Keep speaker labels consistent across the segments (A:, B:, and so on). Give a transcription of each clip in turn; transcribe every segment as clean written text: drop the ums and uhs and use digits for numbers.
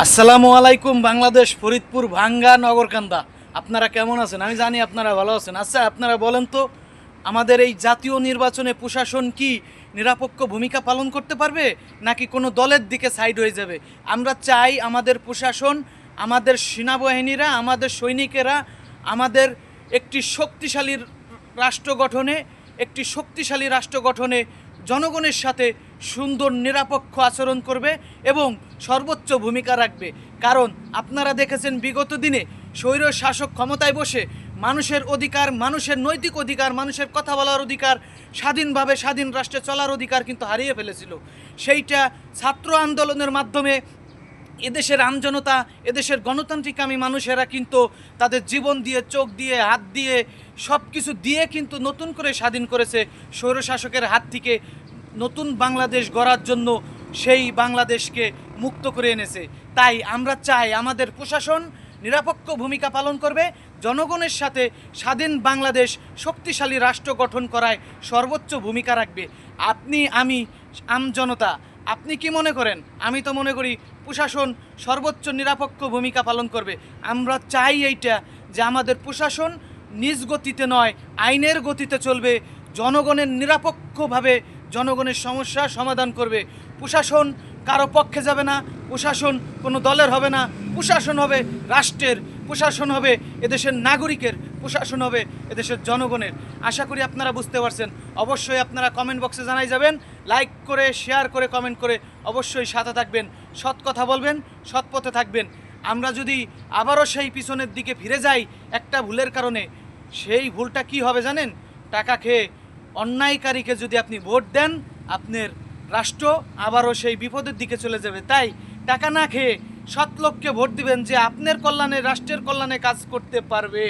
A: আসসালামু আলাইকুম বাংলাদেশ, ফরিদপুর ভাঙ্গা নগরকান্দা। আপনারা কেমন আছেন? আমি জানি আপনারা ভালো আছেন। আচ্ছা, আপনারা বলেন তো, আমাদের এই জাতীয় নির্বাচনে প্রশাসন কি নিরপেক্ষ ভূমিকা পালন করতে পারবে, নাকি কোনো দলের দিকে সাইড হয়ে যাবে? আমরা চাই আমাদের প্রশাসন, আমাদের সেনাবাহিনীরা, আমাদের সৈনিকেরা আমাদের একটি শক্তিশালী রাষ্ট্র গঠনে জনগণের সাথে সুন্দর নিরপেক্ষ আচরণ করবে এবং সর্বোচ্চ ভূমিকা রাখবে। কারণ আপনারা দেখেছেন বিগত দিনে স্বৈর শাসক ক্ষমতায় বসে মানুষের অধিকার, মানুষের নৈতিক অধিকার, মানুষের কথা বলার অধিকার, স্বাধীনভাবে স্বাধীন রাষ্ট্রে চলার অধিকার কিন্তু হারিয়ে ফেলেছিল। সেইটা ছাত্র আন্দোলনের মাধ্যমে এদেশের আমজনতা, এদেশের গণতান্ত্রিকামী মানুষেরা কিন্তু তাদের জীবন দিয়ে, চোখ দিয়ে, হাত দিয়ে, সব কিছু দিয়ে কিন্তু নতুন করে স্বাধীন করেছে স্বৈরশাসকের হাত থেকে। নতুন বাংলাদেশ গড়ার জন্য সেই বাংলাদেশকে মুক্ত করে এনেছে। তাই আমরা চাই আমাদের প্রশাসন নিরপেক্ষ ভূমিকা পালন করবে, জনগণের সাথে স্বাধীন বাংলাদেশ শক্তিশালী রাষ্ট্র গঠন করায় সর্বোচ্চ ভূমিকা রাখবে। আপনি, আমি, আমজনতা, আপনি কি মনে করেন? আমি তো মনে করি প্রশাসন সর্বোচ্চ নিরপেক্ষ ভূমিকা পালন করবে। আমরা চাই এইটা, যে আমাদের প্রশাসন নিজ গতিতে নয়, আইনের গতিতে চলবে, জনগণের নিরপেক্ষভাবে জনগণের সমস্যার সমাধান করবে। প্রশাসন কারো পক্ষে যাবে না, প্রশাসন কোনো দলের হবে না, প্রশাসন হবে রাষ্ট্রের, প্রশাসন হবে এদেশের নাগরিকের, প্রশাসন হবে এদেশের জনগণের। আশা করি আপনারা বুঝতে পারছেন। অবশ্যই আপনারা কমেন্ট বক্সে জানাই যাবেন, লাইক করে, শেয়ার করে, কমেন্ট করে অবশ্যই সাথে থাকবেন, সৎ কথা বলবেন, সৎ পথে থাকবেন। আমরা যদি আবারও সেই পিছনের দিকে ফিরে যাই একটা ভুলের কারণে, সেই ভুলটা কি হবে জানেন? টাকা খেয়ে অন্যায়কারীকে যদি আপনি ভোট দেন, আপনার রাষ্ট্র আবারও সেই বিপদের দিকে চলে যাবে। তাই টাকা না খেয়ে সৎ লোককে ভোট দিবেন, যে আপনার কল্যাণে, রাষ্ট্রের কল্যাণে কাজ করতে পারবে।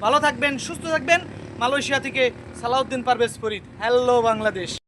A: ভালো থাকবেন, সুস্থ থাকবেন। মালয়েশিয়া থেকে সালাউদ্দিন পারভেজ ফরিদ। হ্যালো বাংলাদেশ।